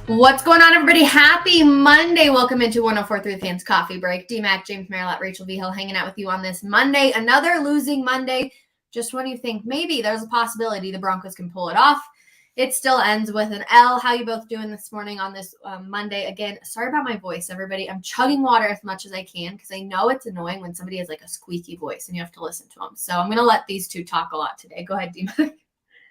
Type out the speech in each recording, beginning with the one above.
What's going on, everybody? Happy Monday. Welcome into 104.3 The Fans Coffee Break. D-Mac, James Marilat, Rachel V. Hill hanging out with you on this Monday. Another losing Monday. Just when you think maybe there's a possibility the Broncos can pull it off, it still ends with an L. How you both doing this morning on this Monday? Again, sorry about my voice, everybody. I'm chugging water as much as I can because I know it's annoying when somebody has like a squeaky voice and you have to listen to them. So I'm going to let these two talk a lot today. Go ahead, D-Mac.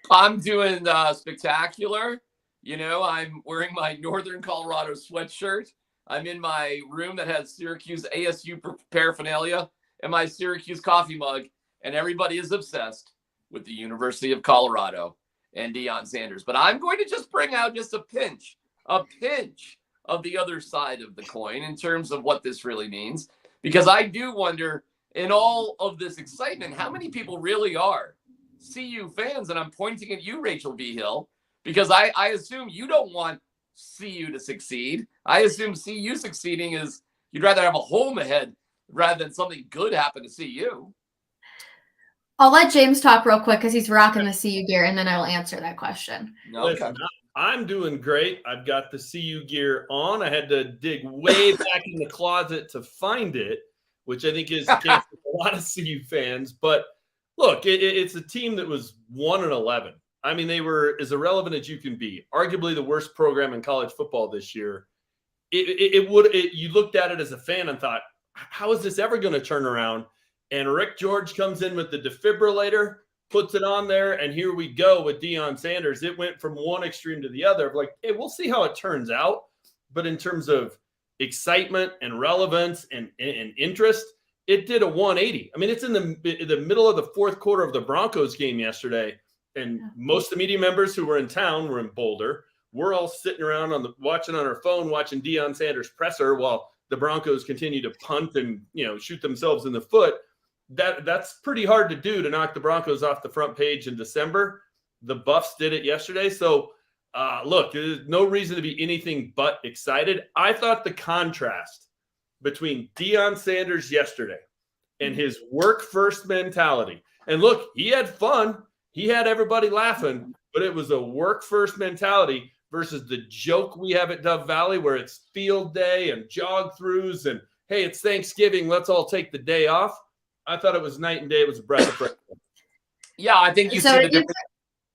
I'm doing spectacular. You know, I'm wearing my Northern Colorado sweatshirt. I'm in my room that has Syracuse ASU paraphernalia and my Syracuse coffee mug. And everybody is obsessed with the University of Colorado and Deion Sanders. But I'm going to just bring out just a pinch of the other side of the coin in terms of what this really means. Because I do wonder, in all of this excitement, how many people really are CU fans? And I'm pointing at you, Rachel V. Hill. Because I assume you don't want CU to succeed. I assume CU succeeding is you'd rather have a home ahead rather than something good happen to CU. I'll let James talk real quick because he's rocking the CU gear, and then I'll answer that question. Okay. Listen, I'm doing great. I've got the CU gear on. I had to dig way back in the closet to find it, which I think is the case with a lot of CU fans. But look, it's a team that was 1-11. I mean, they were as irrelevant as you can be. Arguably the worst program in college football this year. You looked at it as a fan and thought, how is this ever going to turn around? And Rick George comes in with the defibrillator, puts it on there, and here we go with Deion Sanders. It went from one extreme to the other. Like, hey, we'll see how it turns out. But in terms of excitement and relevance and interest, it did a 180. I mean, it's in the middle of the fourth quarter of the Broncos game yesterday. And most of the media members who were in town were in Boulder. We're all sitting around watching on our phone, watching Deion Sanders presser while the Broncos continue to punt and shoot themselves in the foot. That's pretty hard to do, to knock the Broncos off the front page in December. The Buffs did it yesterday. So look, there's no reason to be anything but excited. I thought the contrast between Deion Sanders yesterday and his work first mentality, and look, he had fun. He had everybody laughing, but it was a work-first mentality versus the joke we have at Dove Valley where it's field day and jog-throughs and, hey, it's Thanksgiving, let's all take the day off. I thought it was night and day. It was a breath of fresh air. Yeah, I think you see the difference.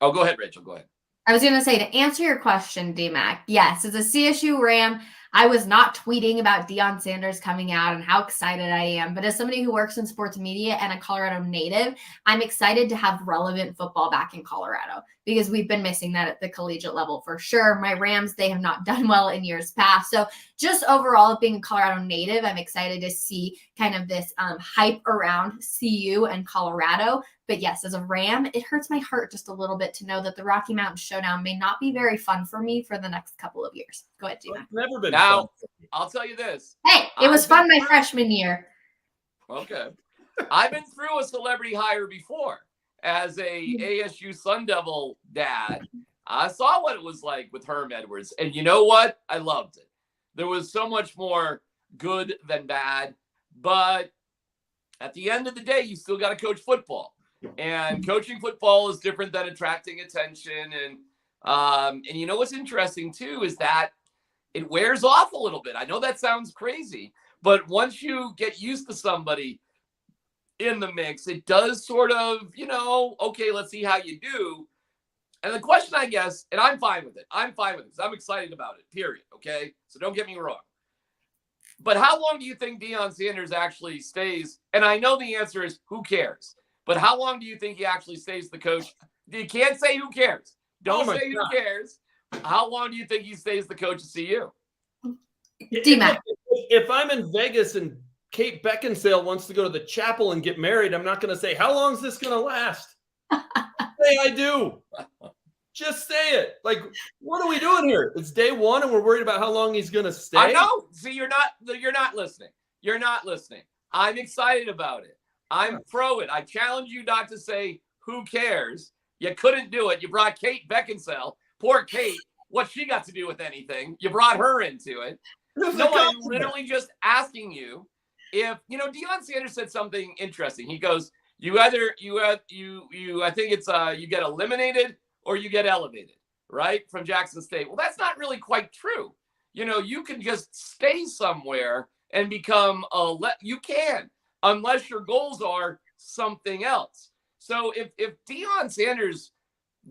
Oh, go ahead, Rachel. Go ahead. I was going to say, to answer your question, D-Mac, yes, as a CSU Ram, I was not tweeting about Deion Sanders coming out and how excited I am. But as somebody who works in sports media and a Colorado native, I'm excited to have relevant football back in Colorado because we've been missing that at the collegiate level for sure. My Rams, they have not done well in years past. So just overall, being a Colorado native, I'm excited to see kind of this hype around CU and Colorado. But yes, as a Ram, it hurts my heart just a little bit to know that the Rocky Mountain Showdown may not be very fun for me for the next couple of years. Go ahead, D-Mac. It's never been now, fun. I'll tell you this. Hey, it was fun my freshman year. Okay. I've been through a celebrity hire before as a ASU Sun Devil dad. I saw what it was like with Herm Edwards. And you know what? I loved it. There was so much more good than bad. But at the end of the day, you still got to coach football. And coaching football is different than attracting attention. And you know what's interesting, too, is that it wears off a little bit. I know that sounds crazy, but once you get used to somebody in the mix, it does sort of, okay, let's see how you do. And the question, I guess, and I'm fine with it. I'm fine with it because I'm excited about it, period, okay? So don't get me wrong. But how long do you think Deion Sanders actually stays? And I know the answer is who cares? But how long do you think he actually stays the coach? You can't say who cares. Don't say who cares. How long do you think he stays the coach at CU? D-Mac. If I'm in Vegas and Kate Beckinsale wants to go to the chapel and get married, I'm not going to say, how long is this going to last? Say I do. Just say it. Like, what are we doing here? It's day one and we're worried about how long he's going to stay. I know. See, you're not listening. You're not listening. I'm excited about it. I'm pro it. I challenge you not to say who cares. You couldn't do it. You brought Kate Beckinsale. Poor Kate. What's she got to do with anything? You brought her into it. No, I'm literally just asking you if, Deion Sanders said something interesting. He goes, I think it's you get eliminated or you get elevated, right, from Jackson State. Well, that's not really quite true. You can just stay somewhere and become you can, unless your goals are something else. So if Deion Sanders'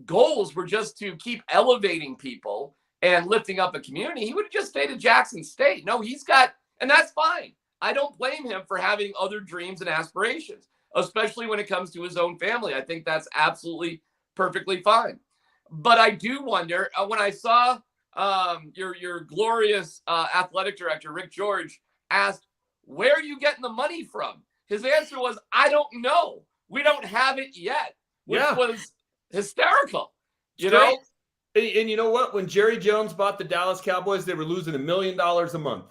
goals were just to keep elevating people and lifting up a community, he would have just stayed at Jackson State. No, and that's fine. I don't blame him for having other dreams and aspirations, especially when it comes to his own family. I think that's absolutely perfectly fine. But I do wonder, when I saw your glorious athletic director, Rick George, asked, where are you getting the money from? His answer was, I don't know. We don't have it yet, which was hysterical. You know? And you know what? When Jerry Jones bought the Dallas Cowboys, they were losing $1 million a month,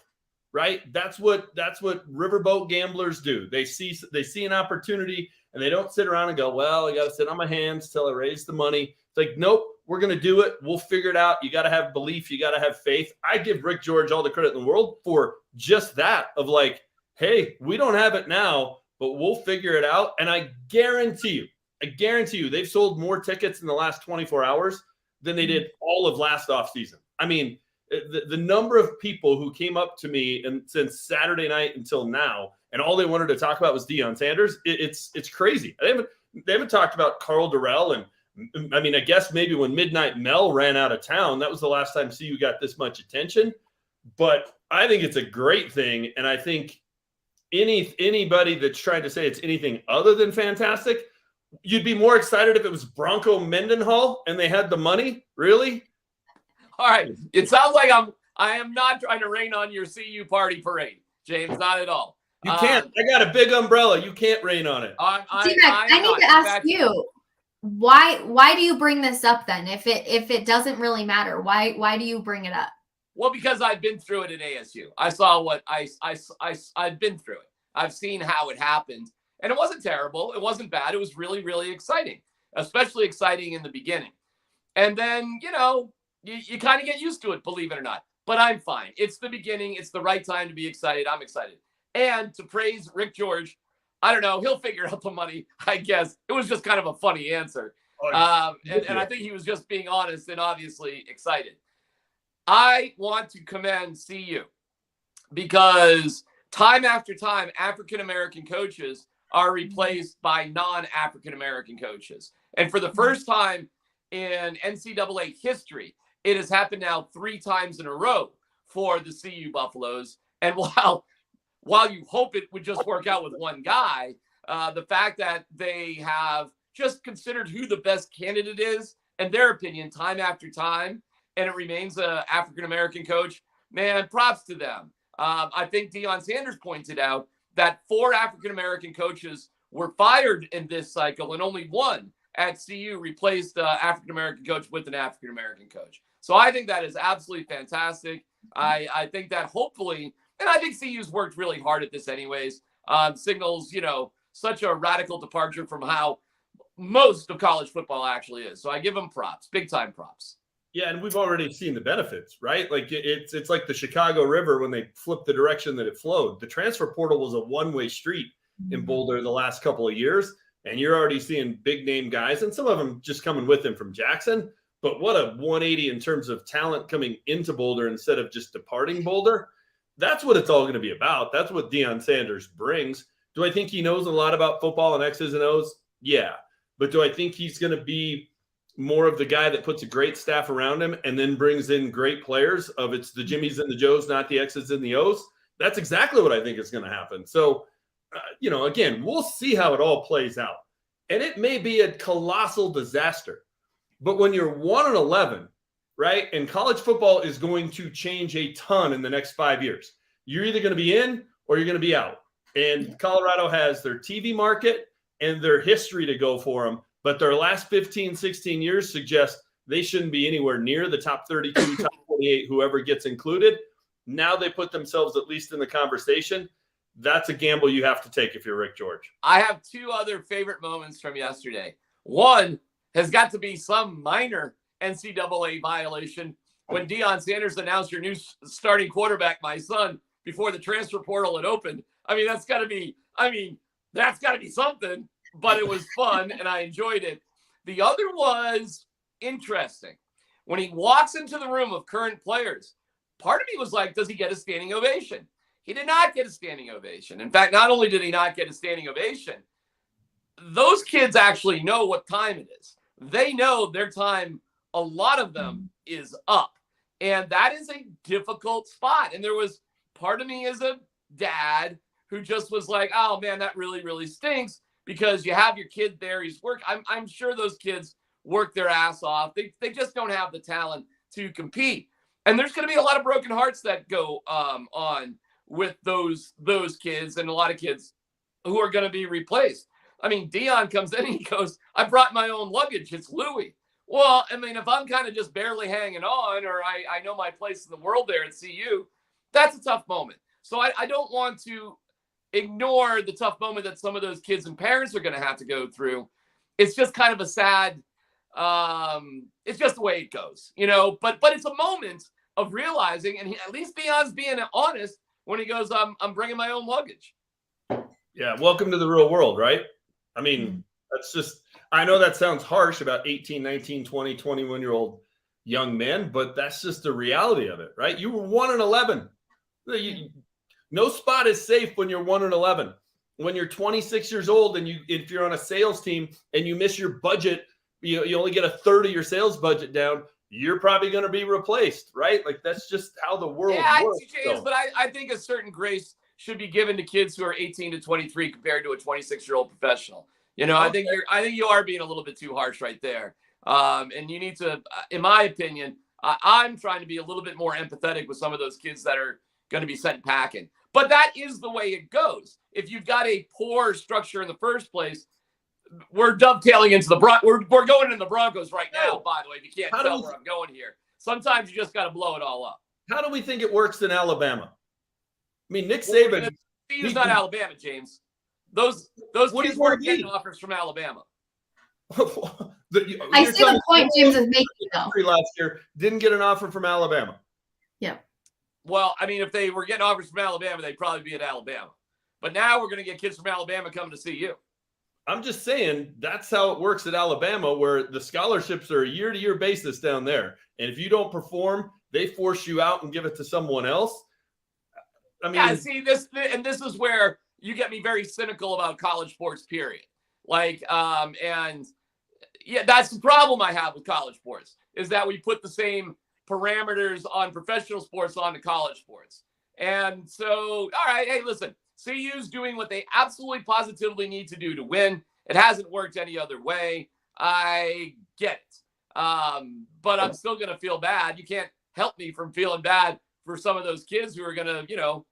right? That's what riverboat gamblers do. They see an opportunity and they don't sit around and go, well, I got to sit on my hands till I raise the money. It's like, nope, we're going to do it. We'll figure it out. You got to have belief. You got to have faith. I give Rick George all the credit in the world for just that, of like, hey, we don't have it now, but we'll figure it out. And I guarantee you, they've sold more tickets in the last 24 hours than they did all of last offseason. I mean, the number of people who came up to me and since Saturday night until now, and all they wanted to talk about was Deion Sanders. It's crazy. They haven't talked about Carl Durrell. And I mean, I guess maybe when Midnight Mel ran out of town, that was the last time CU got this much attention. But I think it's a great thing. And I think anybody that's trying to say it's anything other than fantastic, you'd be more excited if it was Bronco Mendenhall and they had the money. Really? All right. It sounds like I am not trying to rain on your CU party parade, James. Not at all. You can't. I got a big umbrella. You can't rain on it. I need to ask you, why do you bring this up then? If it doesn't really matter, why do you bring it up? Well, because I've been through it at ASU. I saw what I've been through it. I've seen how it happened. And it wasn't terrible. It wasn't bad. It was really, really exciting, especially exciting in the beginning. And then, you kind of get used to it, believe it or not. But I'm fine. It's the beginning. It's the right time to be excited. I'm excited. And to praise Rick George, I don't know. He'll figure out the money, I guess. It was just kind of a funny answer. And I think he was just being honest and obviously excited. I want to commend CU because time after time, African-American coaches are replaced by non-African-American coaches. And for the first time in NCAA history, it has happened now 3 times in a row for the CU Buffaloes. And while you hope it would just work out with one guy, the fact that they have just considered who the best candidate is, in their opinion, time after time, and it remains an African-American coach, man, props to them. I think Deion Sanders pointed out that 4 African-American coaches were fired in this cycle, and only 1 at CU replaced the African-American coach with an African-American coach. So I think that is absolutely fantastic. I think that hopefully, and I think CU's worked really hard at this anyways, signals, such a radical departure from how most of college football actually is. So I give them props, big time props. Yeah, and we've already seen the benefits, right? Like it's like the Chicago River when they flipped the direction that it flowed. The transfer portal was a one-way street in Boulder the last couple of years, and you're already seeing big-name guys, and some of them just coming with them from Jackson. But what a 180 in terms of talent coming into Boulder instead of just departing Boulder. That's what it's all going to be about. That's what Deion Sanders brings. Do I think he knows a lot about football and X's and O's? Yeah. But do I think he's going to be more of the guy that puts a great staff around him and then brings in great players of it's the Jimmies and the Joes, not the X's and the O's? That's exactly what I think is going to happen. So, again, we'll see how it all plays out. And it may be a colossal disaster. But when you're 1-11, right, and college football is going to change a ton in the next 5 years, you're either going to be in or you're going to be out. And Colorado has their TV market and their history to go for them. But their last 15, 16 years suggest they shouldn't be anywhere near the top 32, top 48, whoever gets included. Now they put themselves at least in the conversation. That's a gamble you have to take if you're Rick George. I have 2 other favorite moments from yesterday. One has got to be some minor NCAA violation when Deion Sanders announced your new starting quarterback, my son, before the transfer portal had opened. That's got to be something. But it was fun, and I enjoyed it. The other was interesting. when he walks into the room of current players, part of me was like, does he get a standing ovation? He did not get a standing ovation. In fact, not only did he not get a standing ovation, those kids actually know what time it is. They know their time, a lot of them, is up. And that is a difficult spot. And there was part of me as a dad who just was like, oh, man, that really, really stinks because you have your kid there. He's work. I'm sure those kids work their ass off. They just don't have the talent to compete. And there's going to be a lot of broken hearts that go on with those kids and a lot of kids who are going to be replaced. I mean, Deion comes in and he goes, I brought my own luggage. It's Louis. Well, I mean, if I'm kind of just barely hanging on or I know my place in the world there at CU, that's a tough moment. So I don't want to ignore the tough moment that some of those kids and parents are going to have to go through. It's just kind of a sad, it's just the way it goes, you know, but it's a moment of realizing, and at least Deion's being honest when he goes, I'm bringing my own luggage. Yeah. Welcome to the real world, right? I mean, that's just, I know that sounds harsh about 18, 19, 20, 21-year-old young men, but that's just the reality of it, right? You were 1-11. No spot is safe when you're 1-11. When you're 26 years old and if you're on a sales team and you miss your budget, you only get a third of your sales budget down, you're probably going to be replaced, right? Like that's just how the world works. I see, James, but I think a certain grace should be given to kids who are 18 to 23 compared to a 26-year-old professional. You know, okay. I think you are being a little bit too harsh right there. And you need to, in my opinion, I'm trying to be a little bit more empathetic with some of those kids that are going to be sent packing. But that is the way it goes. If you've got a poor structure in the first place, we're dovetailing into the we're going in the Broncos right now, by the way, if you can't tell where I'm going here. Sometimes you just got to blow it all up. How do we think it works in Alabama? I mean, Nick Saban. He's not Alabama, James. Those kids weren't getting offers from Alabama. I see the point James is making, though. Last year didn't get an offer from Alabama. Yeah. Well, I mean, if they were getting offers from Alabama, they'd probably be at Alabama. But now we're going to get kids from Alabama coming to see you. I'm just saying that's how it works at Alabama, where the scholarships are a year-to-year basis down there. And if you don't perform, they force you out and give it to someone else. I mean, yeah, see, this is where you get me very cynical about college sports, period. Like, and yeah, that's the problem I have with college sports is that we put the same parameters on professional sports onto college sports. And so, all right, hey, listen, CU's doing what they absolutely positively need to do to win. It hasn't worked any other way. I get it. But I'm still going to feel bad. You can't help me from feeling bad for some of those kids who are going to,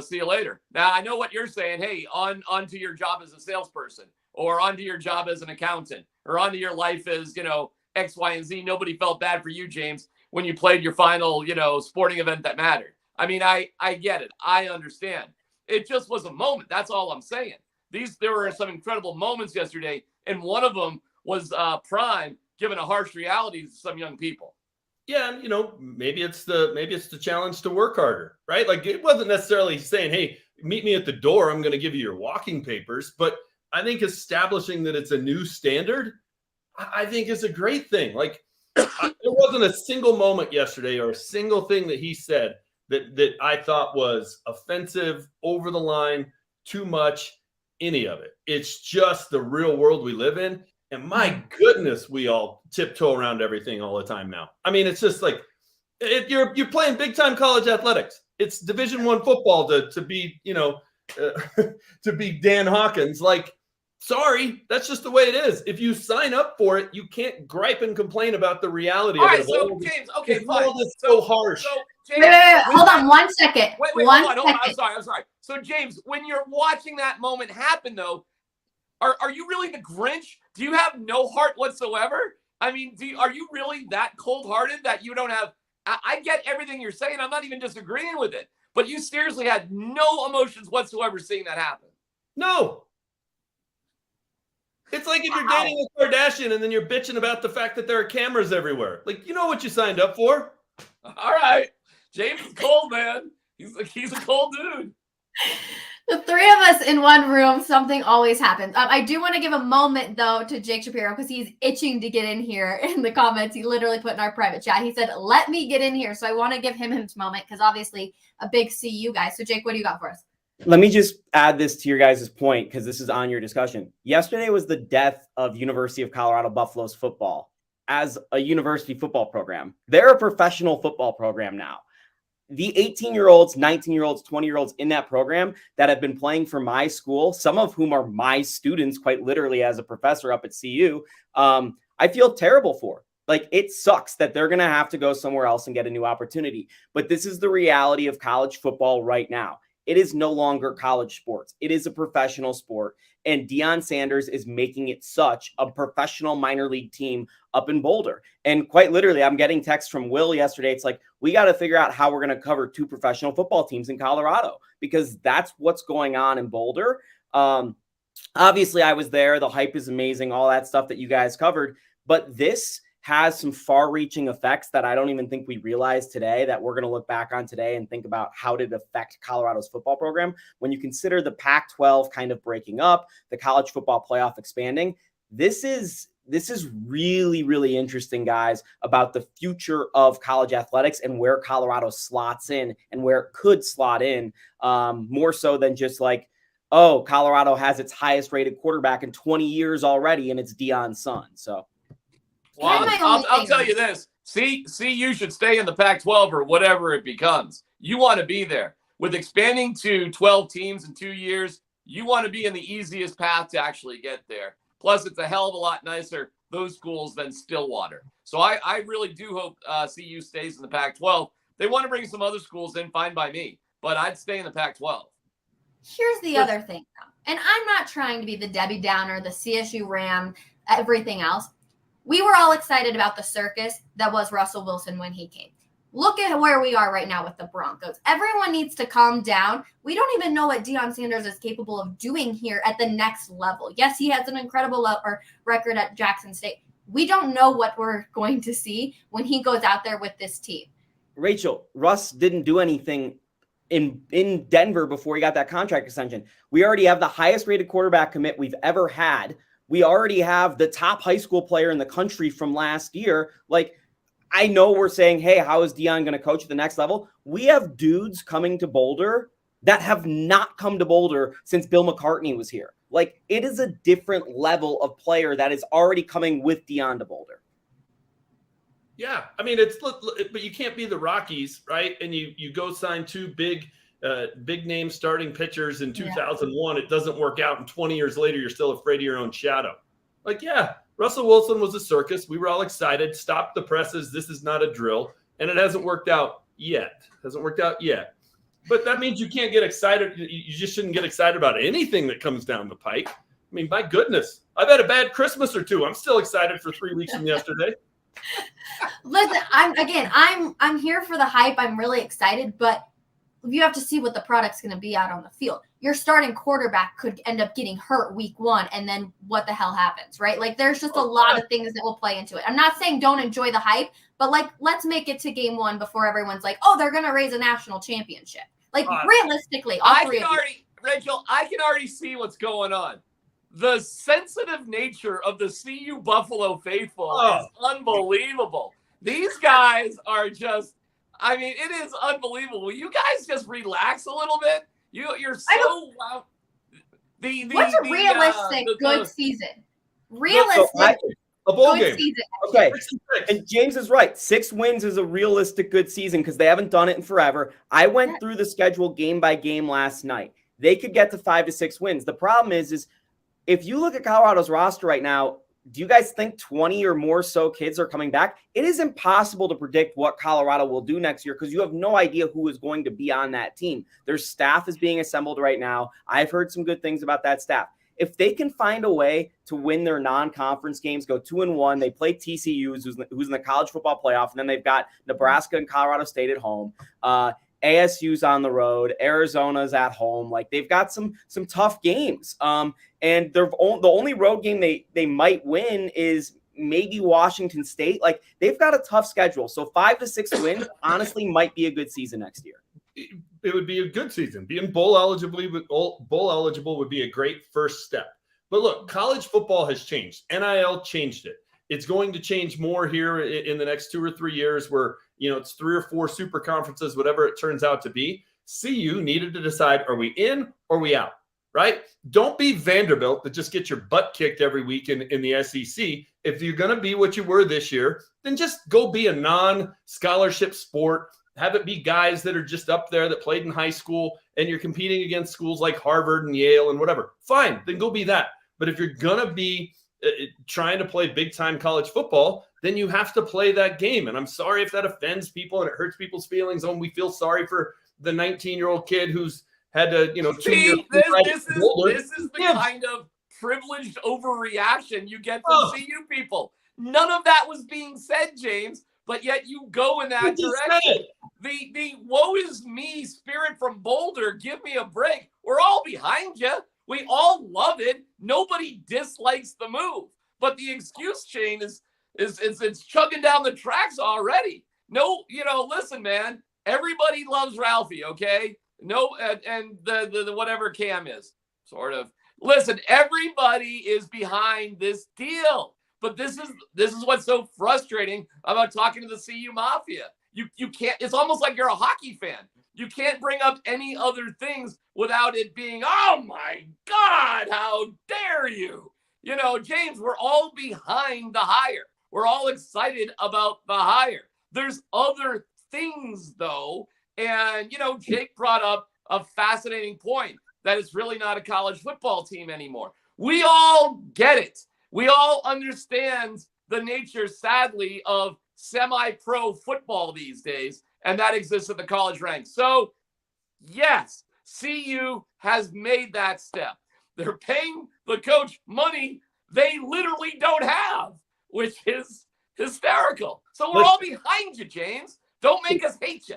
see you later. Now, I know what you're saying. Hey, onto your job as a salesperson or onto your job as an accountant or onto your life as, X, Y, and Z. Nobody felt bad for you, James, when you played your final, sporting event that mattered. I mean, I get it. I understand. It just was a moment. That's all I'm saying. There were some incredible moments yesterday, and one of them was Prime giving a harsh reality to some young people. Yeah, maybe it's the challenge to work harder, right? Like it wasn't necessarily saying, "Hey, meet me at the door. I'm going to give you your walking papers." But I think establishing that it's a new standard, I think is a great thing. Like there wasn't a single moment yesterday or a single thing that he said that I thought was offensive, over the line, too much, any of it. It's just the real world we live in. And my goodness, we all tiptoe around everything all the time now. I mean, it's just like you're playing big time college athletics. It's Division I football to be, to be Dan Hawkins. Like, sorry, that's just the way it is. If you sign up for it, you can't gripe and complain about the reality of it. All right, so James, okay, fine. It's so harsh. So, James, wait, hold on 1 second. Wait, hold on. I'm sorry. So, James, when you're watching that moment happen, though, are you really the Grinch? Do you have no heart whatsoever? I mean, are you really that cold-hearted that you don't have? I get everything you're saying. I'm not even disagreeing with it. But you seriously had no emotions whatsoever seeing that happen. No. It's like if you're dating a Kardashian and then you're bitching about the fact that there are cameras everywhere. Like, you know what you signed up for. All right. James is cold, man. He's a cold dude. The three of us in one room, something always happens. I do want to give a moment, though, to Jake Shapiro because he's itching to get in here in the comments. He literally put in our private chat. He said, let me get in here. So I want to give him his moment because obviously a big CU guy. So, Jake, what do you got for us? Let me just add this to your guys' point because this is on your discussion. Yesterday was the death of University of Colorado Buffaloes football as a university football program. They're a professional football program now. The 18-year-olds, 19-year-olds, 20-year-olds in that program that have been playing for my school, some of whom are my students, quite literally as a professor up at CU, I feel terrible for. Like, it sucks that they're going to have to go somewhere else and get a new opportunity. But this is the reality of college football right now. It is no longer college sports. It is a professional sport. And Deion Sanders is making it such a professional minor league team up in Boulder. And quite literally, I'm getting texts from Will yesterday. It's like, we got to figure out how we're going to cover two professional football teams in Colorado because that's what's going on in Boulder. Obviously, I was there. The hype is amazing, all that stuff that you guys covered. But this has some far-reaching effects that I don't even think we realize today that we're going to look back on today and think about how did it affect Colorado's football program. When you consider the Pac-12 kind of breaking up, the college football playoff expanding, this is really, really interesting, guys, about the future of college athletics and where Colorado slots in and where it could slot in more so than just like, oh, Colorado has its highest rated quarterback in 20 years already and it's Deion's son. So. Well, I'll tell you this. CU should stay in the Pac-12 or whatever it becomes. You want to be there. With expanding to 12 teams in 2 years, you want to be in the easiest path to actually get there. Plus, it's a hell of a lot nicer, those schools, than Stillwater. So I really do hope CU stays in the Pac-12. They want to bring some other schools in, fine by me. But I'd stay in the Pac-12. Here's the other thing, though. And I'm not trying to be the Debbie Downer, the CSU Ram, everything else. We were all excited about the circus that was Russell Wilson when he came. Look at where we are right now with the Broncos. Everyone needs to calm down. We don't even know what Deion Sanders is capable of doing here at the next level. Yes, he has an incredible record at Jackson State. We don't know what we're going to see when he goes out there with this team. Rachel, Russ didn't do anything in Denver before he got that contract extension. We already have the highest rated quarterback commit we've ever had. We already have the top high school player in the country from last year. Like, I know we're saying, hey, how is Deion going to coach at the next level? We have dudes coming to Boulder that have not come to Boulder since Bill McCartney was here. Like, it is a different level of player that is already coming with Deion to Boulder. Yeah, I mean, but you can't be the Rockies, right? And you go sign two big name starting pitchers in 2001. It doesn't work out, and 20 years later, you're still afraid of your own shadow. Like, yeah, Russell Wilson was a circus. We were all excited. Stop the presses. This is not a drill, and it hasn't worked out yet. But that means you can't get excited. You just shouldn't get excited about anything that comes down the pike. I mean, my goodness, I've had a bad Christmas or two. I'm still excited for 3 weeks from yesterday. Listen, I'm here for the hype. I'm really excited, but you have to see what the product's going to be out on the field. Your starting quarterback could end up getting hurt week 1, and then what the hell happens, right? Like, there's just a lot of things that will play into it. I'm not saying don't enjoy the hype, but like, let's make it to game 1 before everyone's like, oh, they're going to raise a national championship. Like, realistically, Rachel, I can already see what's going on. The sensitive nature of the CU Buffalo faithful is unbelievable. These guys are just, I mean, it is unbelievable. Will you guys just relax a little bit? You're so wow. What's a realistic good season? Realistic a bowl good game. Season. Okay, and James is right. 6 wins is a realistic good season because they haven't done it in forever. I went through the schedule game by game last night. They could get to 5 to 6 wins. The problem is if you look at Colorado's roster right now, do you guys think 20 or more so kids are coming back? It is impossible to predict what Colorado will do next year because you have no idea who is going to be on that team. Their staff is being assembled right now. I've heard some good things about that staff. If they can find a way to win their non-conference games, go 2-1, they play TCU, who's in the college football playoff, and then they've got Nebraska and Colorado State at home. ASU's on the road. Arizona's at home. Like, they've got some tough games. And the only road game they might win is maybe Washington State. Like, they've got a tough schedule. So 5 to 6 wins honestly might be a good season next year. it would be a good season. Being bowl eligible would be a great first step. But look, college football has changed. NIL changed it. It's going to change more here in the next 2 or 3 years where, it's 3 or 4 super conferences, whatever it turns out to be. CU needed to decide, are we in or we out, right? Don't be Vanderbilt that just gets your butt kicked every week in the SEC. If you're going to be what you were this year, then just go be a non-scholarship sport. Have it be guys that are just up there that played in high school and you're competing against schools like Harvard and Yale and whatever. Fine, then go be that. But if you're going to be trying to play big-time college football, then you have to play that game. And I'm sorry if that offends people and it hurts people's feelings. We feel sorry for the 19-year-old kid who's had to, 2 years. This is the kind of privileged overreaction you get from CU people. None of that was being said, James, but yet you go in that direction. The woe is me spirit from Boulder, give me a break. We're all behind you. We all love it. Nobody dislikes the move, but the excuse chain is it's chugging down the tracks already. No, listen, man. Everybody loves Ralphie, okay? No, and the whatever Cam is, sort of. Listen, everybody is behind this deal, but this is what's so frustrating about talking to the CU Mafia. You can't. It's almost like you're a hockey fan. You can't bring up any other things without it being, oh my God, how dare you? James, we're all behind the hire. We're all excited about the hire. There's other things, though. And, Jake brought up a fascinating point that it's really not a college football team anymore. We all get it. We all understand the nature, sadly, of semi-pro football these days. And that exists at the college ranks. So, yes, CU has made that step. They're paying the coach money they literally don't have, which is hysterical. So we're all behind you, James. Don't make us hate you.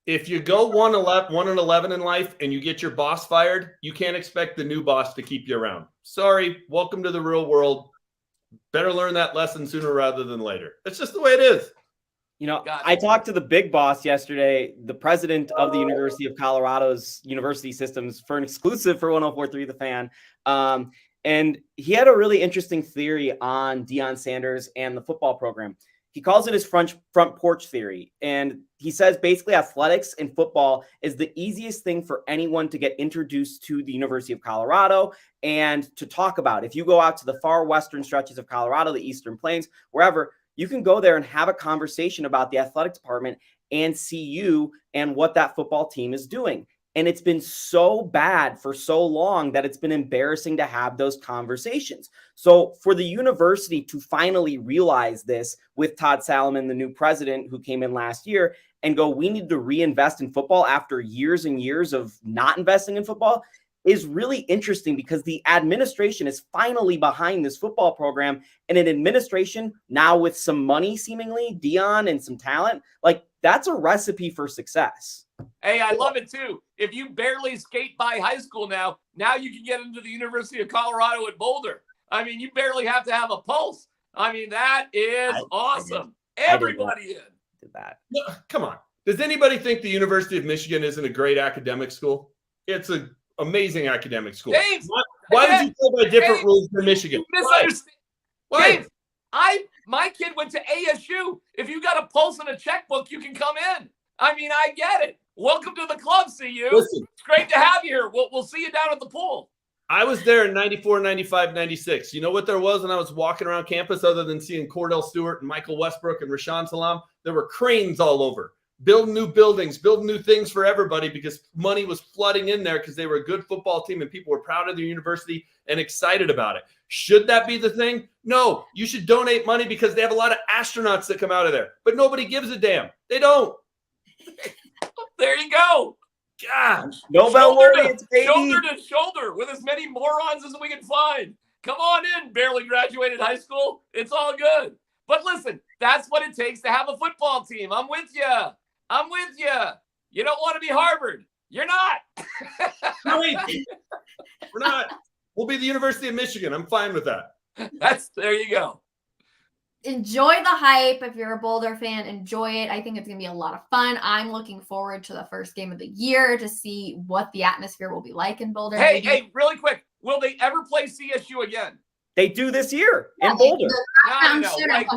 If you go 1-11 in life and you get your boss fired, you can't expect the new boss to keep you around. Sorry, welcome to the real world. Better learn that lesson sooner rather than later. It's just the way it is. I talked to the big boss yesterday, the president of the University of Colorado's university systems, for an exclusive for 104.3 The Fan. And he had a really interesting theory on Deion Sanders and the football program. He calls it his front porch theory. And he says basically athletics and football is the easiest thing for anyone to get introduced to the University of Colorado and to talk about. If you go out to the far western stretches of Colorado, the Eastern Plains, wherever, you can go there and have a conversation about the athletic department and CU and what that football team is doing. And it's been so bad for so long that it's been embarrassing to have those conversations. So for the university to finally realize this with Todd Salomon, the new president who came in last year, and go, we need to reinvest in football after years and years of not investing in football, is really interesting because the administration is finally behind this football program, and an administration now with some money, seemingly, Deion and some talent, like that's a recipe for success. Hey, I love it too. If you barely skate by high school now you can get into the University of Colorado at Boulder. I mean, you barely have to have a pulse. I mean, that is awesome. Everybody did that. No, come on. Does anybody think the University of Michigan isn't a great academic school? It's an amazing academic school. James, why did you play by different rules than Michigan? You misunderstand. Why? James, my kid went to ASU. If you got a pulse and a checkbook, you can come in. I mean, I get it. Welcome to the club, CU. Listen, it's great to have you here. We'll see you down at the pool. I was there in 94, 95, 96. You know what there was when I was walking around campus other than seeing Cordell Stewart and Michael Westbrook and Rashaan Salam? There were cranes all over, building new buildings, building new things for everybody because money was flooding in there because they were a good football team and people were proud of their university and excited about it. Should that be the thing? No, you should donate money because they have a lot of astronauts that come out of there, but nobody gives a damn. They don't. There you go. Gosh. Nobel laureates, baby. Shoulder to shoulder with as many morons as we can find. Come on in, barely graduated high school. It's all good. But listen, that's what it takes to have a football team. I'm with you. You don't want to be Harvard. You're not. We're not. We'll be the University of Michigan. I'm fine with that. There you go. enjoy the hype. If you're a Boulder fan, enjoy it. I think it's going to be a lot of fun. I'm looking forward to the first game of the year to see what the atmosphere will be like in Boulder. Hey, really quick. Will they ever play CSU again? They do this year in Boulder. No. Like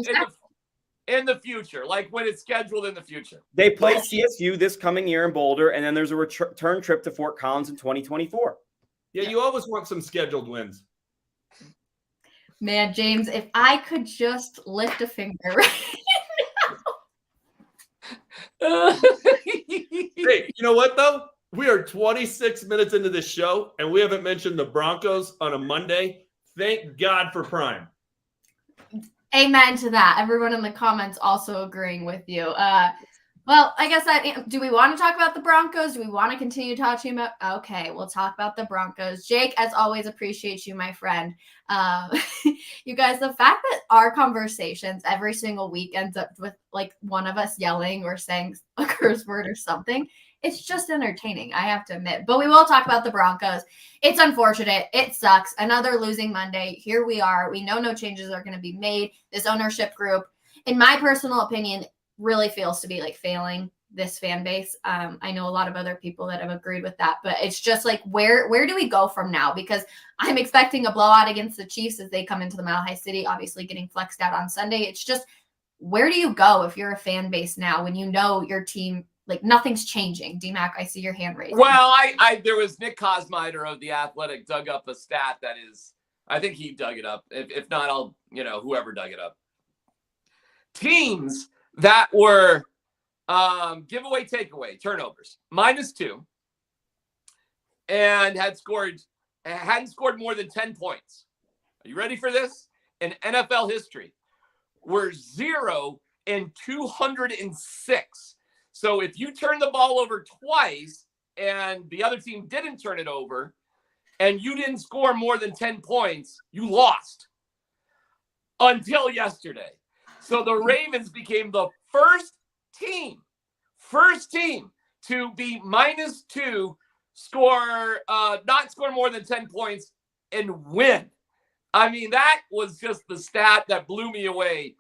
in the future, like when it's scheduled in the future. They play CSU this coming year in Boulder, and then there's a return trip to Fort Collins in 2024. Yeah, you always want some scheduled wins. Man, James, if I could just lift a finger right Hey, you know what, though? We are 26 minutes into this show, and we haven't mentioned the Broncos on a Monday. Thank God for Prime. Amen to that. Everyone in the comments also agreeing with you. Well, I guess do we want to talk about the Broncos? Do we want to continue talking about? Okay, we'll talk about the Broncos. Jake, as always, appreciate you, my friend. You guys, the fact that our conversations every single week ends up with like one of us yelling or saying a curse word or something, it's just entertaining, I have to admit. But we will talk about the Broncos. It's unfortunate. It sucks. Another losing Monday. Here we are. We know no changes are going to be made. This ownership group, in my personal opinion, really feels to be like failing this fan base. I know a lot of other people that have agreed with that, but it's just like, where do we go from now? Because I'm expecting a blowout against the Chiefs as they come into the Mile High City, obviously getting flexed out on Sunday. It's just, where do you go if you're a fan base now when you know your team, like nothing's changing? DMAC, I see your hand raised. Well, there was Nick Kosmider of The Athletic dug up a stat that is, I think he dug it up. If not, I'll, whoever dug it up. Teams that were giveaway, takeaway, turnovers, -2, and hadn't scored more than 10 points. Are you ready for this? In NFL history, were 0 and 206. So if you turn the ball over twice and the other team didn't turn it over and you didn't score more than 10 points, you lost until yesterday. So the Ravens became the first team to be -2, not score more than 10 points and win. I mean, that was just the stat that blew me away.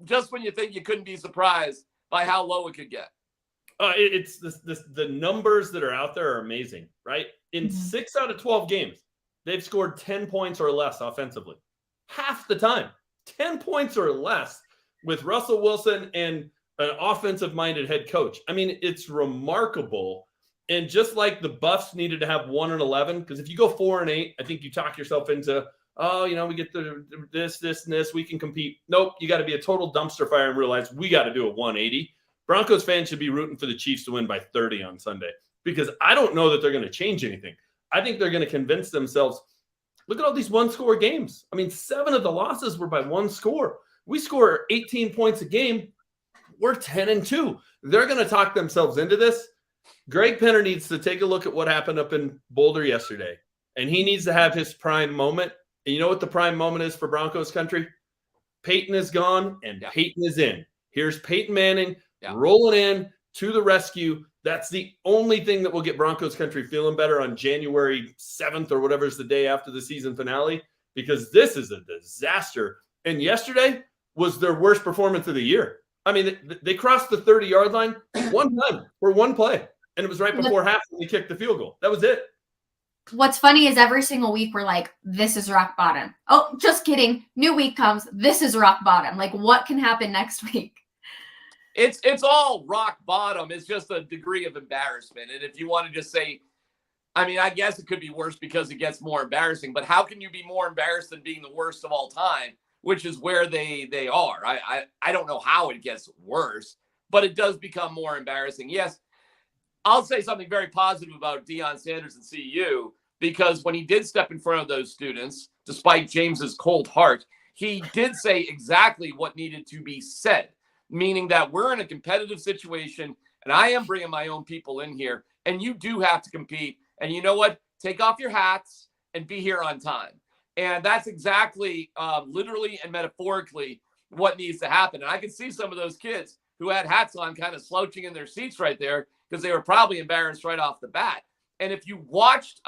Just when you think you couldn't be surprised by how low it could get. It's the numbers that are out there are amazing, right? In 6 out of 12 games, they've scored 10 points or less offensively. Half the time, 10 points or less with Russell Wilson and an offensive-minded head coach. I mean, it's remarkable. And just like the Buffs needed to have 1-11, because if you go 4-8, I think you talk yourself into, we get this, we can compete. Nope, you got to be a total dumpster fire and realize we got to do a 180. Broncos fans should be rooting for the Chiefs to win by 30 on Sunday, because I don't know that they're going to change anything. I think they're going to convince themselves, look at all these one-score games. I mean, 7 of the losses were by 1 score. We score 18 points a game. We're 10-2. They're going to talk themselves into this. Greg Penner needs to take a look at what happened up in Boulder yesterday, and he needs to have his prime moment. And you know what the prime moment is for Broncos country? Peyton is gone, and Peyton is in. Here's Peyton Manning rolling in to the rescue. That's the only thing that will get Broncos country feeling better on January 7th or whatever is the day after the season finale, because this is a disaster. And yesterday was their worst performance of the year. I mean, they crossed the 30-yard line one time for one play, and it was right before half when they kicked the field goal. That was it. What's funny is every single week we're like, this is rock bottom. Oh, just kidding. New week comes. This is rock bottom. Like, what can happen next week? It's all rock bottom. It's just a degree of embarrassment. And if you want to just say, I mean, I guess it could be worse because it gets more embarrassing. But how can you be more embarrassed than being the worst of all time, which is where they are? I don't know how it gets worse, but it does become more embarrassing. Yes, I'll say something very positive about Deion Sanders and CU, because when he did step in front of those students, despite James's cold heart, he did say exactly what needed to be said, meaning that we're in a competitive situation, and I am bringing my own people in here, and you do have to compete. And you know what? Take off your hats and be here on time. And that's exactly, literally and metaphorically, what needs to happen. And I can see some of those kids who had hats on kind of slouching in their seats right there because they were probably embarrassed right off the bat. And if you watched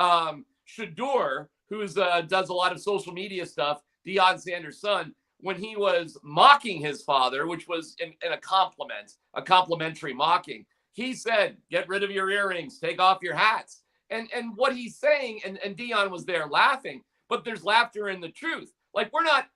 Shador, who does a lot of social media stuff, Deion Sanders' son, when he was mocking his father, which was in a compliment, a complimentary mocking. He said, get rid of your earrings, take off your hats. And what he's saying, and Deion was there laughing, but there's laughter in the truth. Like, we're not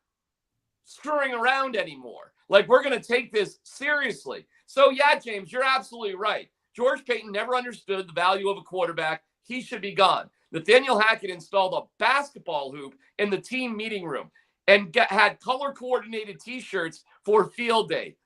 screwing around anymore. Like, we're going to take this seriously. So, yeah, James, you're absolutely right. George Paton never understood the value of a quarterback. He should be gone. Nathaniel Hackett installed a basketball hoop in the team meeting room and had color-coordinated T-shirts for field day.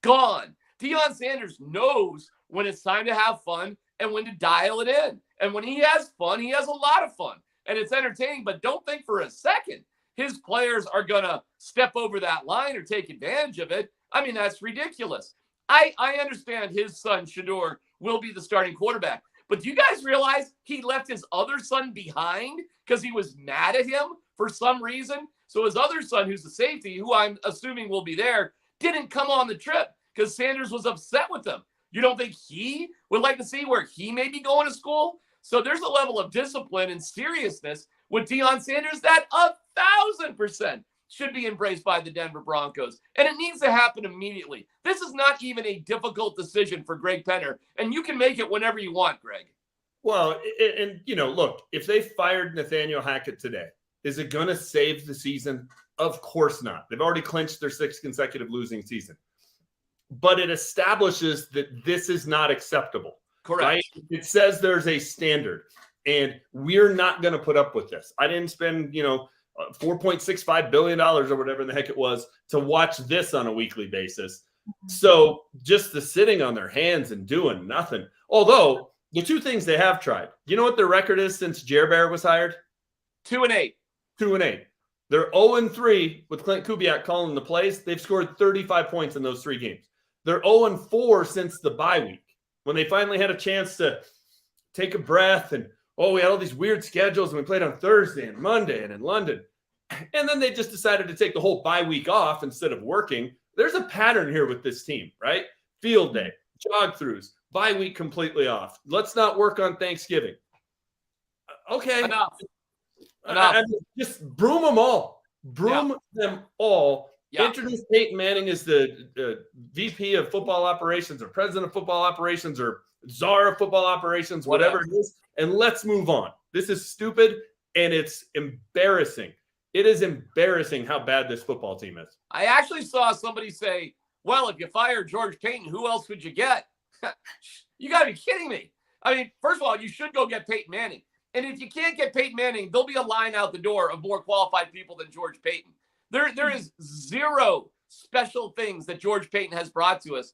Gone. Deion Sanders knows when it's time to have fun and when to dial it in. And when he has fun, he has a lot of fun. And it's entertaining, but don't think for a second his players are going to step over that line or take advantage of it. I mean, that's ridiculous. I understand his son, Shador, will be the starting quarterback. But do you guys realize he left his other son behind because he was mad at him for some reason? So his other son, who's the safety, who I'm assuming will be there, didn't come on the trip because Sanders was upset with him. You don't think he would like to see where he may be going to school? So there's a level of discipline and seriousness with Deion Sanders that 1,000% should be embraced by the Denver Broncos. And it needs to happen immediately. This is not even a difficult decision for Greg Penner, and you can make it whenever you want, Greg. Well, and look, if they fired Nathaniel Hackett today, is it going to save the season? Of course not. They've already clinched their 6th consecutive losing season. But it establishes that this is not acceptable. Correct. Right? It says there's a standard, and we're not going to put up with this. I didn't spend, $4.65 billion or whatever the heck it was to watch this on a weekly basis. So just the sitting on their hands and doing nothing. Although the two things they have tried, you know what their record is since Jer Bear was hired? 2-8. 2-8. They're 0-3 with Clint Kubiak calling the plays. They've scored 35 points in those 3 games. They're 0-4 since the bye week, when they finally had a chance to take a breath and, we had all these weird schedules and we played on Thursday and Monday and in London. And then they just decided to take the whole bye week off instead of working. There's a pattern here with this team, right? Field day, jog throughs, bye week completely off. Let's not work on Thanksgiving. Okay. Enough. Just broom them all. Broom them all. Yeah. Introduce Peyton Manning as the VP of football operations or president of football operations or czar of football operations, whatever it is, and let's move on. This is stupid, and it's embarrassing. It is embarrassing how bad this football team is. I actually saw somebody say, well, if you fire George Paton, who else would you get? You got to be kidding me. I mean, first of all, you should go get Peyton Manning. And if you can't get Peyton Manning, there'll be a line out the door of more qualified people than George Paton. There is zero special things that George Paton has brought to us.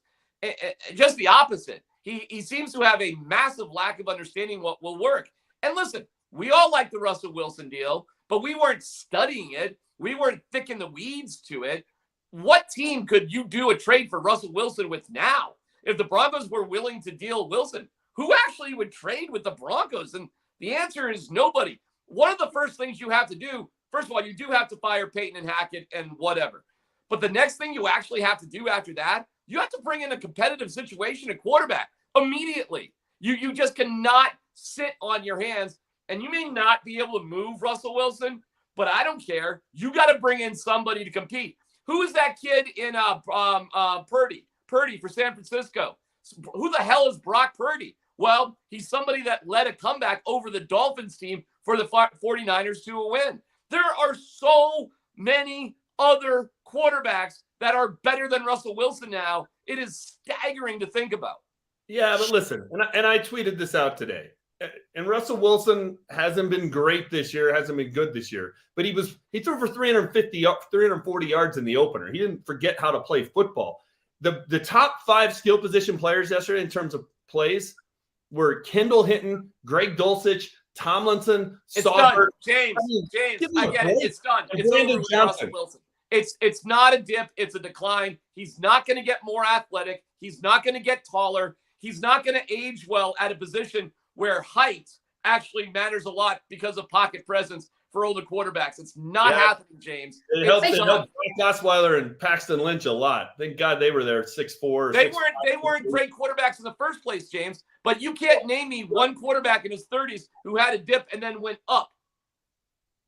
Just the opposite. He seems to have a massive lack of understanding what will work. And listen, we all like the Russell Wilson deal, but we weren't studying it. We weren't thick in the weeds to it. What team could you do a trade for Russell Wilson with now? If the Broncos were willing to deal Wilson, who actually would trade with the Broncos? And the answer is nobody. One of the first things you have to do, first of all, you do have to fire Peyton and Hackett and whatever. But the next thing you actually have to do after that, you have to bring in a competitive situation at quarterback immediately. You just cannot sit on your hands, and you may not be able to move Russell Wilson, but I don't care. You got to bring in somebody to compete. Who is that kid in Purdy for San Francisco? Who the hell is Brock Purdy? Well, he's somebody that led a comeback over the Dolphins team for the 49ers to a win. There are so many other quarterbacks that are better than Russell Wilson now. It is staggering to think about. Yeah, but listen, and I tweeted this out today. And Russell Wilson hasn't been great this year, hasn't been good this year. But he threw for 340 yards in the opener. He didn't forget how to play football. The top 5 skill position players yesterday in terms of plays were Kendall Hinton, Greg Dulcich, Tomlinson, It's Saubert. done. James, I get it. It's done. And It's Brandon over with Johnson. Russell Wilson. It's not a dip. It's a decline. He's not going to get more athletic. He's not going to get taller. He's not going to age well at a position where height actually matters a lot because of pocket presence for older quarterbacks. It's not happening, James. It helped Frank Osweiler and Paxton Lynch a lot. Thank God they were there 6'4". They weren't great quarterbacks in the first place, James. But you can't name me one quarterback in his 30s who had a dip and then went up.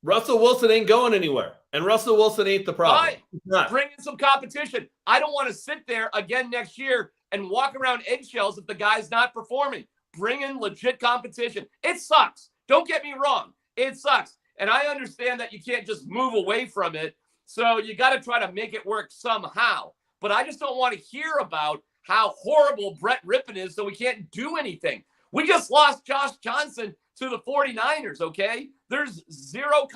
Russell Wilson ain't going anywhere, and Russell Wilson ain't the problem. Fine. He's not. Bring in some competition. I don't want to sit there again next year and walk around eggshells if the guy's not performing. Bring in legit competition. It sucks. Don't get me wrong. It sucks. And I understand that you can't just move away from it. So you got to try to make it work somehow. But I just don't want to hear about how horrible Brett Rippon is, so we can't do anything. We just lost Josh Johnson to the 49ers, okay? There's zero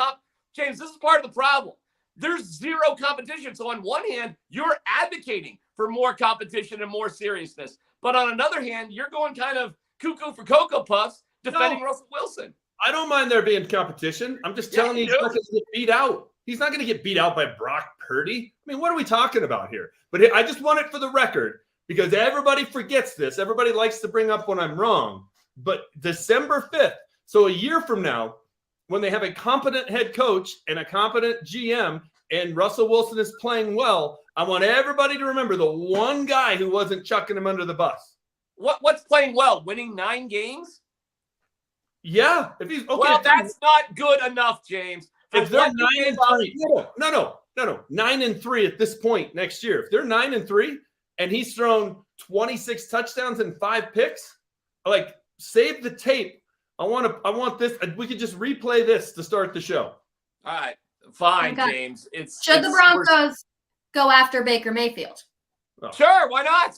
James, this is part of the problem. There's zero competition. So on one hand, you're advocating for more competition and more seriousness. But on another hand, you're going kind of cuckoo for Cocoa Puffs defending Russell Wilson. I don't mind there being competition. I'm just telling you, he's not going to get beat out. He's not going to get beat out by Brock Purdy. I mean, what are we talking about here? But I just want it for the record because everybody forgets this. Everybody likes to bring up when I'm wrong. But December 5th, so a year from now, when they have a competent head coach and a competent GM and Russell Wilson is playing well, I want everybody to remember the one guy who wasn't chucking him under the bus. What's playing well? Winning 9 games? Yeah. If he's okay. Well, that's not good enough, James. If they're 9-3, no. 9-3 at this point next year. If they're 9-3 and he's thrown 26 touchdowns and 5 picks, like save the tape. I want this. We could just replay this to start the show. All right, fine, Okay. James. Should the Broncos go after Baker Mayfield? Oh. Sure, why not?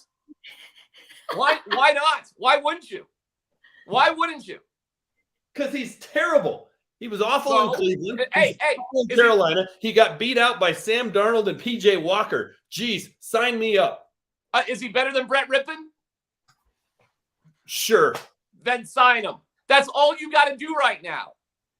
Why not? Why wouldn't you? Why wouldn't you? Because he's terrible. He was awful in Cleveland. Hey, in Carolina. He got beat out by Sam Darnold and P.J. Walker. Jeez, sign me up. Is he better than Brett Rippon? Sure. Then sign him. That's all you got to do right now.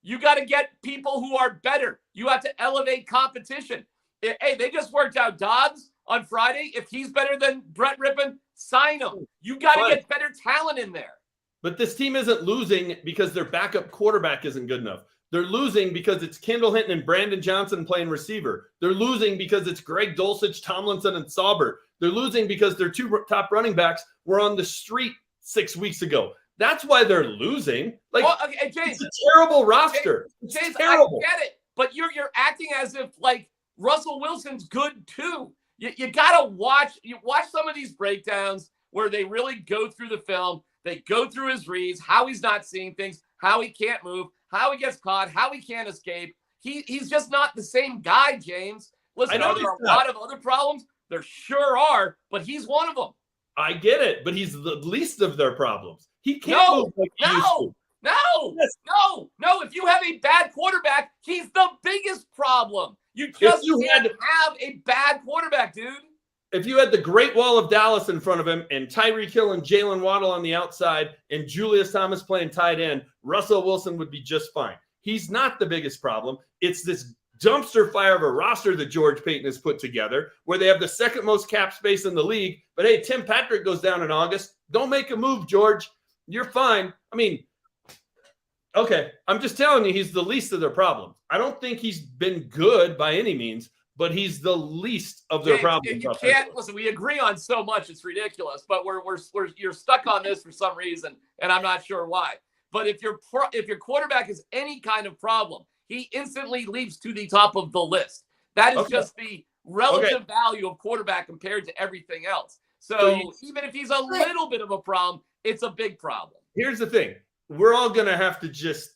You got to get people who are better. You have to elevate competition. Hey, they just worked out Dobbs on Friday. If he's better than Brett Rippon, sign him. You got to get better talent in there. But this team isn't losing because their backup quarterback isn't good enough. They're losing because it's Kendall Hinton and Brandon Johnson playing receiver. They're losing because it's Greg Dulcich, Tomlinson, and Saubert. They're losing because their 2 top running backs were on the street 6 weeks ago. That's why they're losing. Like, well, okay, James, it's a terrible roster. James, terrible. I get it, but you're acting as if like Russell Wilson's good too. You gotta watch some of these breakdowns where they really go through the film. They go through his reads, how he's not seeing things, how he can't move, how he gets caught, how he can't escape. He's just not the same guy, James. Listen, are there a lot of other problems? There sure are, but he's one of them. I get it, but he's the least of their problems. He can't move like he used to. No. If you have a bad quarterback, he's the biggest problem. You just can't have a bad quarterback, dude. If you had the Great Wall of Dallas in front of him and Tyreek Hill and Jalen Waddle on the outside and Julius Thomas playing tight end, Russell Wilson would be just fine. He's not the biggest problem. It's this dumpster fire of a roster that George Payton has put together where they have the second most cap space in the league. But hey, Tim Patrick goes down in August. Don't make a move, George. You're fine. I mean, okay, I'm just telling you, he's the least of their problems. I don't think he's been good by any means, but he's the least of their problems. You can't listen. We agree on so much; it's ridiculous. But you're stuck on this for some reason, and I'm not sure why. But if your quarterback is any kind of problem, he instantly leaps to the top of the list. That is just the relative value of quarterback compared to everything else. So even if he's a little bit of a problem, it's a big problem. Here's the thing. We're all going to have to just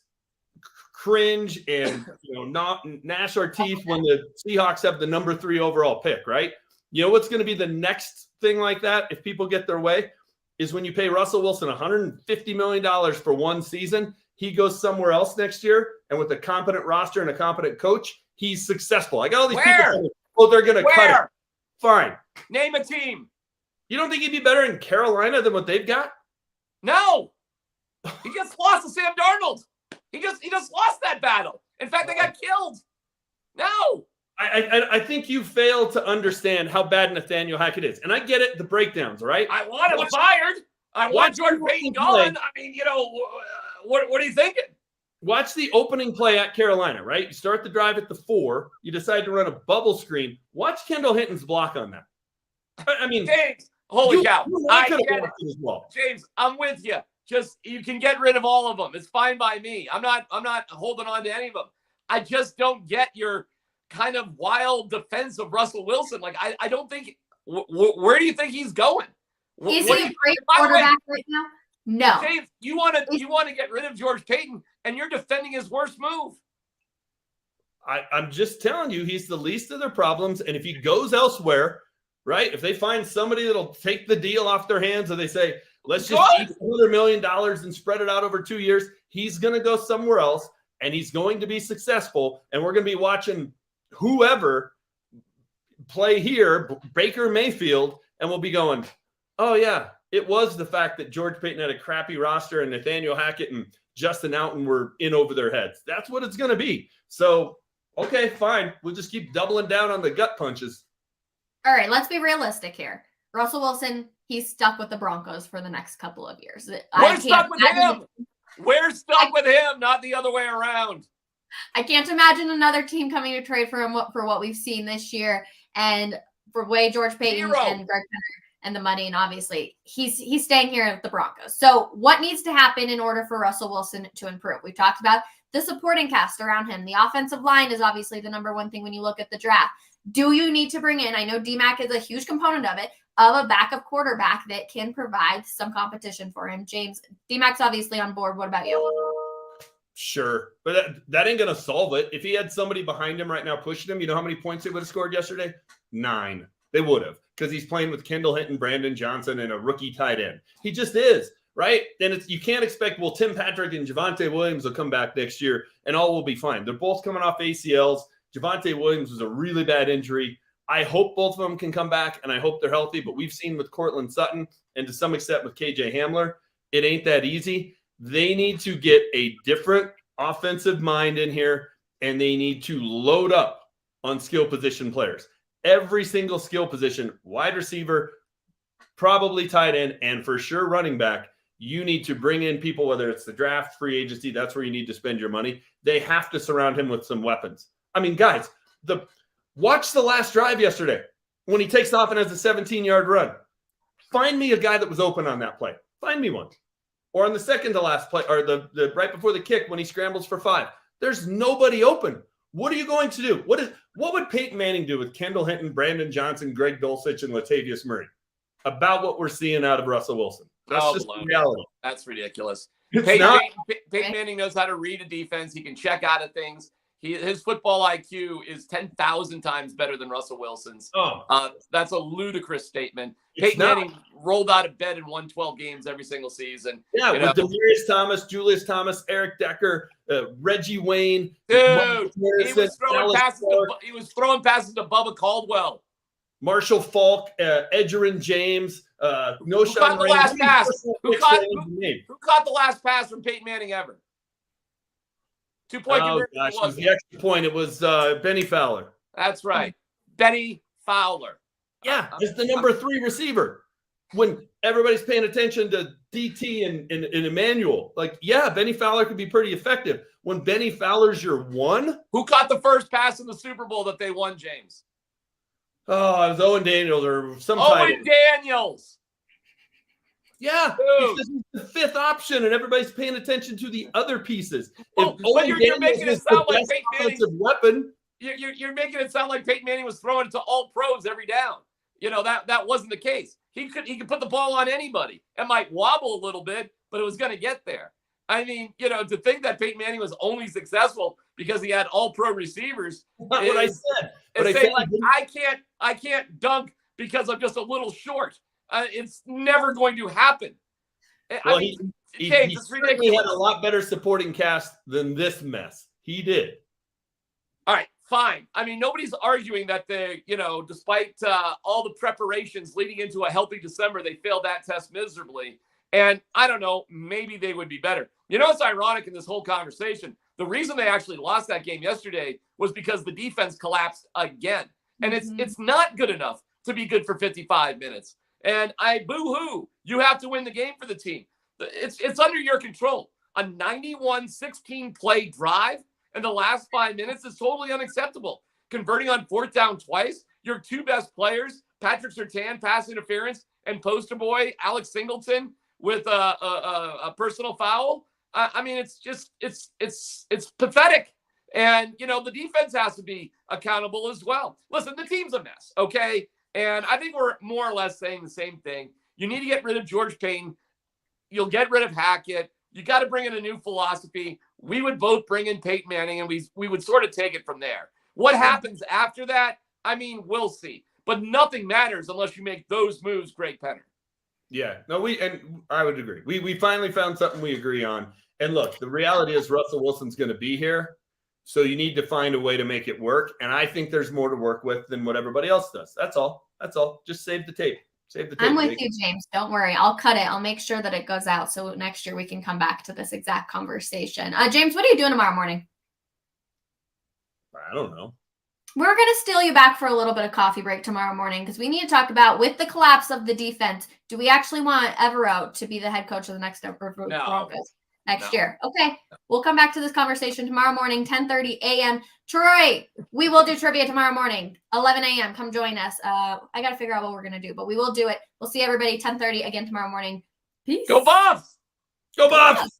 cringe and not gnash our teeth when the Seahawks have the number 3 overall pick, right? You know what's going to be the next thing like that if people get their way is when you pay Russell Wilson $150 million for one season. He goes somewhere else next year, and with a competent roster and a competent coach, he's successful. I got all these people saying, oh, they're going to cut it. Fine. Name a team. You don't think he'd be better in Carolina than what they've got? No. He just lost to Sam Darnold. He just lost that battle. In fact, they got killed. No. I think you fail to understand how bad Nathaniel Hackett is. And I get it, the breakdowns, right? I want him fired. I want Jordan Payton gone. I mean, what are you thinking? Watch the opening play at Carolina, right? You start the drive at the 4. You decide to run a bubble screen. Watch Kendall Hinton's block on that. I mean, James, holy cow. I get it. As well. James, I'm with you. Just you can get rid of all of them. It's fine by me. I'm not holding on to any of them. I just don't get your kind of wild defense of Russell Wilson. Like, I don't think, where do you think he's going? Is he a great quarterback right now? No. James, you want to get rid of George Payton, and you're defending his worst move. I'm just telling you, he's the least of their problems. And if he goes elsewhere, right, if they find somebody that'll take the deal off their hands and they say, let's just eat $100 million and spread it out over 2 years, he's going to go somewhere else and he's going to be successful. And we're going to be watching whoever play here, Baker Mayfield, and we'll be going, oh, yeah, it was the fact that George Payton had a crappy roster and Nathaniel Hackett and Justin Alton were in over their heads. That's what it's going to be. So, okay, fine. We'll just keep doubling down on the gut punches. All right, let's be realistic here. Russell Wilson, he's stuck with the Broncos for the next couple of years. We're stuck with him. We're stuck with him, not the other way around. I can't imagine another team coming to trade for him for what we've seen this year and for way George Payton and Greg Penner and the money. And obviously, he's staying here at the Broncos. So what needs to happen in order for Russell Wilson to improve? We've talked about the supporting cast around him. The offensive line is obviously the number one thing when you look at the draft. Do you need to bring in, I know DMAC is a huge component of it, of a backup quarterback that can provide some competition for him? James, DMAC's obviously on board. What about you? Sure. But that ain't going to solve it. If he had somebody behind him right now pushing him, you know how many points they would have scored yesterday? 9. They would have, because he's playing with Kendall Hinton, Brandon Johnson, and a rookie tight end. He just is, right? And you can't expect, well, Tim Patrick and Javonte Williams will come back next year and all will be fine. They're both coming off ACLs. Javonte Williams was a really bad injury. I hope both of them can come back, and I hope they're healthy. But we've seen with Cortland Sutton and to some extent with KJ Hamler, it ain't that easy. They need to get a different offensive mind in here, and they need to load up on skill position players. Every single skill position, wide receiver, probably tight end, and for sure running back, you need to bring in people, whether it's the draft, free agency, that's where you need to spend your money. They have to surround him with some weapons. I mean, guys, watch the last drive yesterday when he takes off and has a 17-yard run. Find me a guy that was open on that play. Find me one. Or on the second to last play, or the right before the kick when he scrambles for 5. There's nobody open. What are you going to do? What would Peyton Manning do with Kendall Hinton, Brandon Johnson, Greg Dulcich, and Latavius Murray about what we're seeing out of Russell Wilson? That's just the reality. That's ridiculous. Peyton Manning knows how to read a defense. He can check out of things. His football IQ is 10,000 times better than Russell Wilson's. That's a ludicrous statement. Peyton Manning rolled out of bed and won 12 games every single season. Yeah, with Demaryius Thomas, Julius Thomas, Eric Decker, Reggie Wayne. Dude, he was throwing passes to Bubba Caldwell. Marshall Falk, Edgerrin James, Who caught the last pass? Who caught the last pass from Peyton Manning ever? 2-point conversion. Gosh, it was the extra point. It was Benny Fowler. That's right. Benny Fowler. Yeah, just the number 3 receiver. When everybody's paying attention to DT and Emmanuel, like, yeah, Benny Fowler could be pretty effective. When Benny Fowler's your 1. Who caught the first pass in the Super Bowl that they won, James? Oh, it was Owen Daniels or some Owen Daniels. Yeah, because he's the 5th option, and everybody's paying attention to the other pieces. But you're making it sound like Peyton Manning. Weapon. You're making it sound like Peyton Manning was throwing it to all pros every down. You know, that wasn't the case. He could put the ball on anybody. It might wobble a little bit, but it was going to get there. I mean, you know, to think that Peyton Manning was only successful because he had all pro receivers. Not what I said. It's saying like I can't dunk because I'm just a little short. It's never going to happen. Well, he certainly had a lot better supporting cast than this mess. He did. All right, fine. I mean, nobody's arguing that despite all the preparations leading into a healthy December, they failed that test miserably. And I don't know, maybe they would be better. You know, it's ironic in this whole conversation. The reason they actually lost that game yesterday was because the defense collapsed again. And it's not good enough to be good for 55 minutes. And I boo-hoo. You have to win the game for the team. It's under your control. A 91-16 play drive in the last 5 minutes is totally unacceptable. Converting on 4th down twice, your 2 best players, Patrick Surtain, pass interference, and poster boy Alex Singleton with a personal foul. I mean, it's pathetic. And, the defense has to be accountable as well. Listen, the team's a mess, okay? And I think we're more or less saying the same thing. You need to get rid of George Payton. You'll get rid of Hackett. You got to bring in a new philosophy. We would both bring in Peyton Manning, and we would sort of take it from there. What happens after that? I mean, we'll see. But nothing matters unless you make those moves, Greg Penner. Yeah, no, I would agree. We finally found something we agree on. And look, the reality is Russell Wilson's going to be here, so you need to find a way to make it work. And I think there's more to work with than what everybody else does. That's all. Just save the tape. I'm with you, James. Don't worry. I'll cut it. I'll make sure that it goes out so next year we can come back to this exact conversation. James, what are you doing tomorrow morning? I don't know. We're going to steal you back for a little bit of coffee break tomorrow morning because we need to talk about, with the collapse of the defense, do we actually want Evero to be the head coach of the next Broncos next year? Okay. We'll come back to this conversation tomorrow morning, 10:30 a.m. Troy, we will do trivia tomorrow morning, 11 a.m. Come join us. I got to figure out what we're going to do, but we will do it. We'll see everybody 10:30 again tomorrow morning. Peace. Go Buffs! Go Buffs!